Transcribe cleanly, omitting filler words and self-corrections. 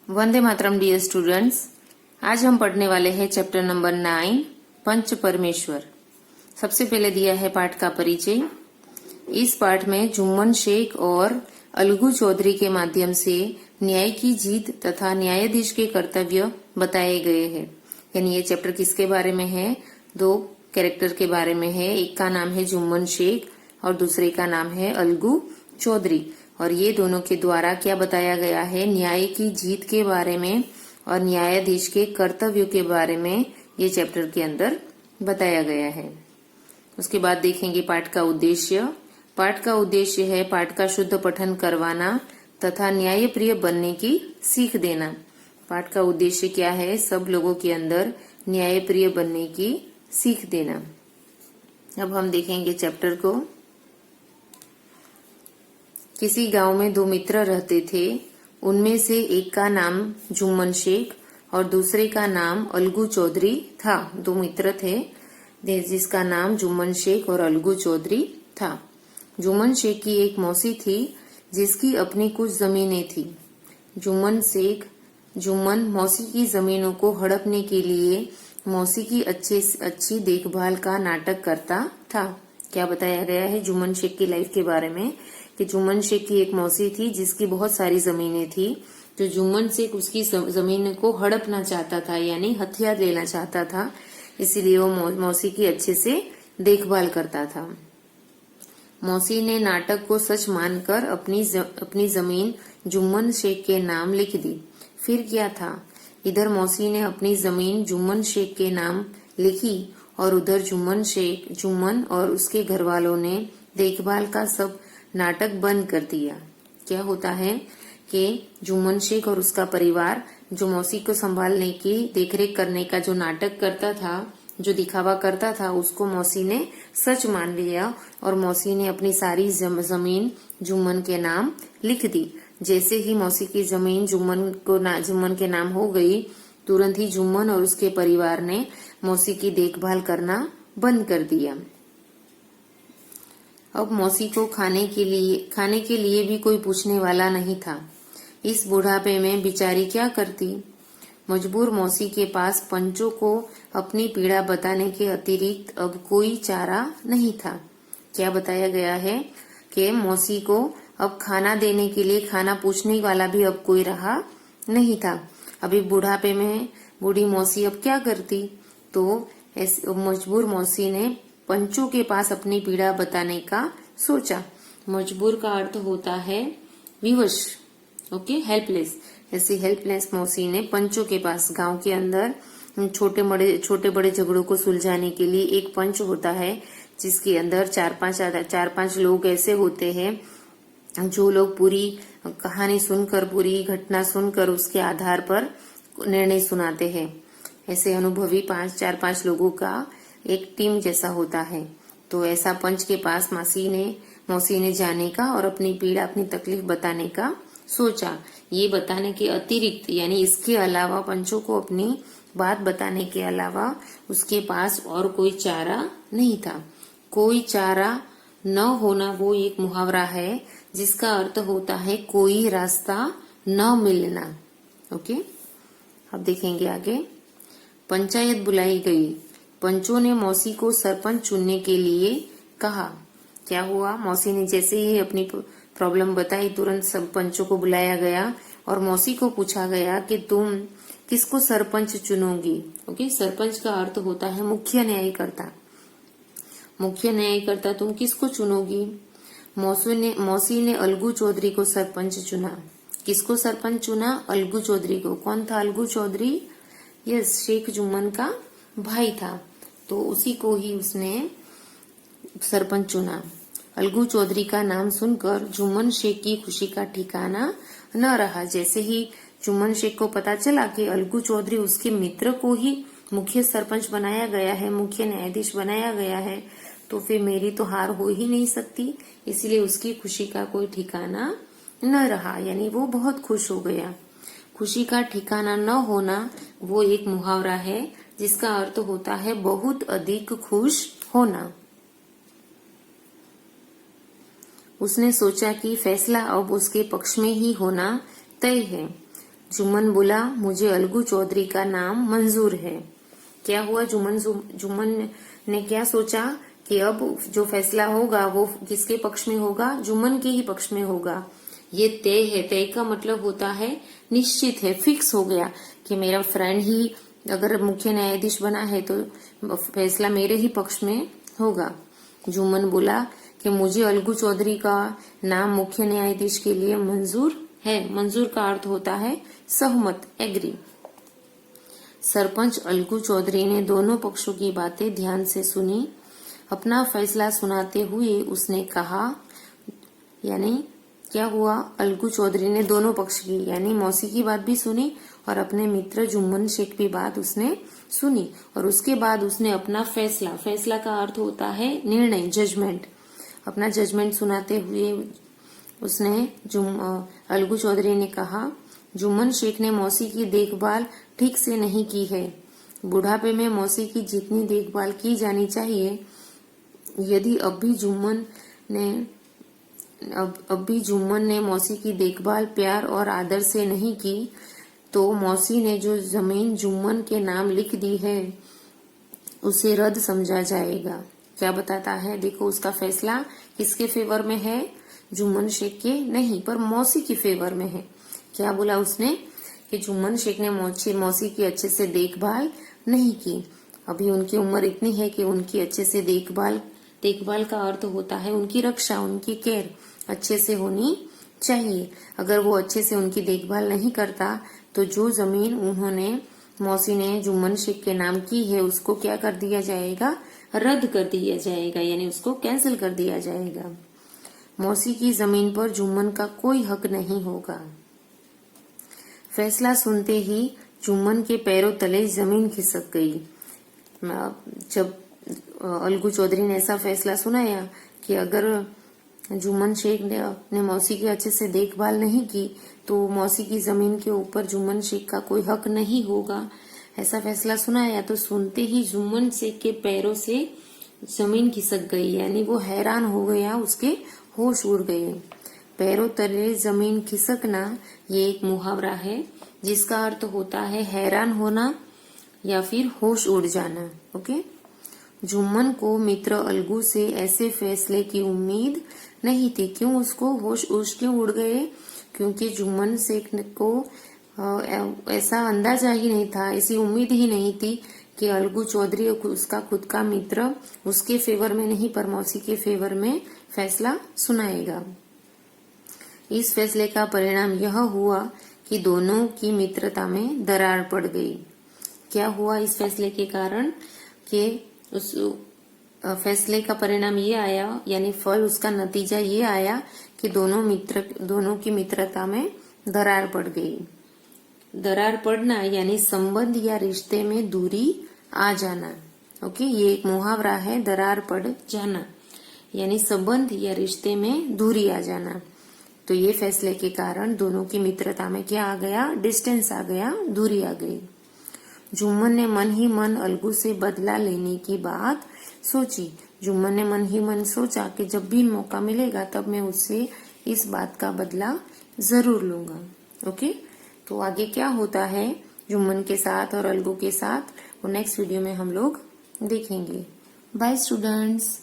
Vande Mataram dear students. आज हम पढ़ने वाले हैं चैप्टर नंबर 9 पंच परमेश्वर। सबसे पहले दिया है पाठ का परिचय। इस पाठ में जुम्मन शेख और अलगू चौधरी के माध्यम से न्याय की जीत तथा न्यायाधीश के कर्तव्य बताए गए हैं। यानी ये चैप्टर किसके बारे में है? दो कैरेक्टर के बारे में है। एक का नाम है जुम्मन शेख और दूसरे का नाम है अलगू चौधरी। और ये दोनों के द्वारा क्या बताया गया है? न्याय की जीत के बारे में और न्यायाधीश के कर्तव्यों के बारे में ये चैप्टर के अंदर बताया गया है। उसके बाद देखेंगे पाठ का उद्देश्य। पाठ का उद्देश्य है पाठ का शुद्ध पठन करवाना तथा न्यायप्रिय बनने की सीख देना। पाठ का उद्देश्य क्या है? सब लोगों के अंदर न्यायप्रिय बनने की सीख देना। अब हम देखेंगे चैप्टर को। किसी गांव में दो मित्र रहते थे। उनमें से एक का नाम जुम्मन शेख और दूसरे का नाम अलगू चौधरी था। दो मित्र थे जिसका नाम जुम्मन शेख और अलगू चौधरी था। जुम्मन शेख की एक मौसी थी जिसकी अपनी कुछ जमीनें थी। जुम्मन मौसी की जमीनों को हड़पने के लिए मौसी की अच्छी देखभाल का नाटक करता था। क्या बताया गया है जुम्मन शेख की लाइफ के बारे में? कि जुम्मन शेख की एक मौसी थी जिसकी बहुत सारी जमीनें थी। तो जुम्मन शेख उसकी जमीन को हड़पना चाहता था, यानी हथियार लेना चाहता था। इसीलिए वो मौसी की अच्छे से देखभाल करता था। मौसी ने नाटक को सच मानकर अपनी जमीन जुम्मन शेख के नाम लिख दी। फिर क्या था? इधर मौसी ने अपनी जमीन जुम्मन शेख के नाम लिखी और उधर जुम्मन और उसके घर वालों ने देखभाल का सब नाटक बंद कर दिया। क्या होता है कि जुम्मन शेख और उसका परिवार जो मौसी को संभालने की देखरेख करने का जो नाटक करता था, जो दिखावा करता था, उसको मौसी ने सच मान लिया और मौसी ने अपनी सारी जमीन जुम्मन के नाम लिख दी। जैसे ही मौसी की जमीन जुम्मन के नाम हो गई, तुरंत ही जुम्मन और उसके परिवार ने मौसी की देखभाल करना बंद कर दिया। अब मौसी को खाने के लिए भी कोई पूछने वाला नहीं था। इस बुढ़ापे में बेचारी क्या करती? मजबूर मौसी के पास पंचों को अपनी पीड़ा बताने के अतिरिक्त अब कोई चारा नहीं था। क्या बताया गया है कि मौसी को अब खाना देने के लिए खाना पूछने वाला भी अब कोई रहा नहीं था। अभी बुढ़ापे में बूढ़ी मौसी अब क्या करती? तो मजबूर मौसी ने पंचों के पास अपनी पीड़ा बताने का सोचा। मजबूर का अर्थ होता है विवश, ओके, हेल्पलेस। ऐसी हेल्पलेस मौसी ने पंचों के पास, गांव के अंदर छोटे बड़े झगड़ों को सुलझाने के लिए एक पंच होता है जिसके अंदर चार पांच लोग ऐसे होते हैं जो लोग पूरी कहानी सुनकर, पूरी घटना सुनकर उसके आधार पर निर्णय सुनाते हैं। ऐसे अनुभवी चार पांच लोगों का एक टीम जैसा होता है। तो ऐसा पंच के पास मौसी ने जाने का और अपनी पीड़ा, अपनी तकलीफ बताने का सोचा। ये बताने के अतिरिक्त, यानी इसके अलावा, पंचों को अपनी बात बताने के अलावा उसके पास और कोई चारा नहीं था। कोई चारा न होना वो एक मुहावरा है जिसका अर्थ होता है कोई रास्ता न मिलना। ओके, अब देखेंगे आगे। पंचायत बुलाई गई। पंचों ने मौसी को सरपंच चुनने के लिए कहा। क्या हुआ? मौसी ने जैसे ही अपनी प्रॉब्लम बताई, तुरंत सब पंचों को बुलाया गया और मौसी को पूछा गया कि तुम किसको सरपंच चुनोगी? ओके, सरपंच का अर्थ होता है मुख्य न्यायकर्ता। मुख्य न्यायकर्ता तुम किसको चुनोगी? मौसी ने अलगू चौधरी को सरपंच चुना। किसको सरपंच चुना? अलगू चौधरी को। कौन था अलगू चौधरी? यस, शेख जुम्मन का भाई था, तो उसी को ही उसने सरपंच चुना। अलगू चौधरी का नाम सुनकर जुम्मन शेख की खुशी का ठिकाना न रहा। जैसे ही जुम्मन शेख को पता चला कि अलगू चौधरी, उसके मित्र को ही मुख्य सरपंच बनाया गया है, मुख्य न्यायाधीश बनाया गया है, तो फिर मेरी तो हार हो ही नहीं सकती। इसलिए उसकी खुशी का कोई ठिकाना न रहा, यानी वो बहुत खुश हो गया। खुशी का ठिकाना न होना वो एक मुहावरा है जिसका अर्थ होता है बहुत अधिक खुश होना। उसने सोचा कि फैसला अब उसके पक्ष में ही होना तय है। जुम्मन बोला, मुझे अलगू चौधरी का नाम मंजूर है। क्या हुआ, जुम्मन ने क्या सोचा कि अब जो फैसला होगा वो किसके पक्ष में होगा, जुम्मन के ही पक्ष में होगा। ये तय है, तय का मतलब होता है निश्चित है, फिक्स हो गया कि मेरा फ्रेंड ही अगर मुख्य न्यायाधीश बना है तो फैसला मेरे ही पक्ष में होगा। जुम्मन बोला कि मुझे अलगू चौधरी का नाम मुख्य न्यायाधीश के लिए मंजूर है। मंजूर का अर्थ होता है सहमत, एग्री। सरपंच अलगू चौधरी ने दोनों पक्षों की बातें ध्यान से सुनी। अपना फैसला सुनाते हुए उसने कहा, यानी क्या हुआ, अलगू चौधरी ने दोनों पक्ष की यानी मौसी की बात भी सुनी और अपने मित्र जुम्मन शेख की बात उसने सुनी और उसके बाद उसने अपना फैसला का अर्थ होता है निर्णय, जजमेंट, अपना जजमेंट सुनाते हुए उसने अलगू चौधरी ने कहा, जुम्मन शेख ने मौसी की देखभाल ठीक से नहीं की है। बुढ़ापे में मौसी की जितनी देखभाल की जानी चाहिए, यदि अब भी जुम्मन ने मौसी की देखभाल प्यार और आदर से नहीं की तो मौसी ने जो जमीन जुम्मन के नाम लिख दी है उसे रद्द समझा जाएगा। क्या बताता है, देखो उसका फैसला किसके फेवर में है, जुम्मन शेख के नहीं पर मौसी की फेवर में है। क्या बोला उसने कि जुम्मन शेख ने मौसी की अच्छे से देखभाल नहीं की। अभी उनकी उम्र इतनी है कि उनकी अच्छे से देखभाल का अर्थ होता है उनकी रक्षा, उनकी केयर अच्छे से होनी चाहिए। अगर वो अच्छे से उनकी देखभाल नहीं करता तो जो जमीन मौसी ने जुम्मन शेख के नाम की है उसको क्या कर दिया जाएगा, रद्द कर दिया जाएगा, यानी उसको कैंसिल कर दिया जाएगा। मौसी की जमीन पर जुम्मन का कोई हक नहीं होगा। फैसला सुनते ही जुम्मन के पैरों तले जमीन खिसक गई। जब अलगू चौधरी ने ऐसा फैसला सुनाया कि अगर जुम्मन शेख ने मौसी की अच्छे से देखभाल नहीं की तो मौसी की जमीन के ऊपर जुम्मन शेख का कोई हक नहीं होगा, ऐसा फैसला सुनाया तो सुनते ही जुम्मन शेख के पैरों से जमीन खिसक गई, यानी वो हैरान हो गया, उसके होश उड़ गए। पैरों तले जमीन खिसकना ये एक मुहावरा है जिसका अर्थ होता है हैरान होना या फिर होश उड़ जाना। ओके, जुम्मन को मित्र अलगू से ऐसे फैसले की उम्मीद नहीं थी। क्यों उसको होश क्यों उड़ गए, क्योंकि जुम्मन शेख को ऐसा अंदाजा ही नहीं था, ऐसी उम्मीद ही नहीं थी कि अलगू चौधरी उसका खुद का मित्र उसके फेवर में नहीं पर मौसी के फेवर में फैसला सुनाएगा। इस फैसले का परिणाम यह हुआ कि दोनों की मित्रता में दरार पड़ गई। क्या हुआ इस फैसले के कारण कि उस फैसले का परिणाम ये आया, यानी फल, उसका नतीजा ये आया कि दोनों की मित्रता में दरार पड़ गई। दरार पड़ना यानी संबंध या रिश्ते में दूरी आ जाना। ओके, ये एक मुहावरा है, दरार पड़ जाना यानी संबंध या रिश्ते में दूरी आ जाना। तो ये फैसले के कारण दोनों की मित्रता में क्या आ गया, डिस्टेंस आ गया, दूरी आ गई। जुम्मन ने मन ही मन अलगू से बदला लेने की बात सोची। जुम्मन ने मन ही मन सोचा कि जब भी मौका मिलेगा तब मैं उससे इस बात का बदला जरूर लूंगा। ओके, तो आगे क्या होता है जुम्मन के साथ और अलगू के साथ वो नेक्स्ट वीडियो में हम लोग देखेंगे। Bye students.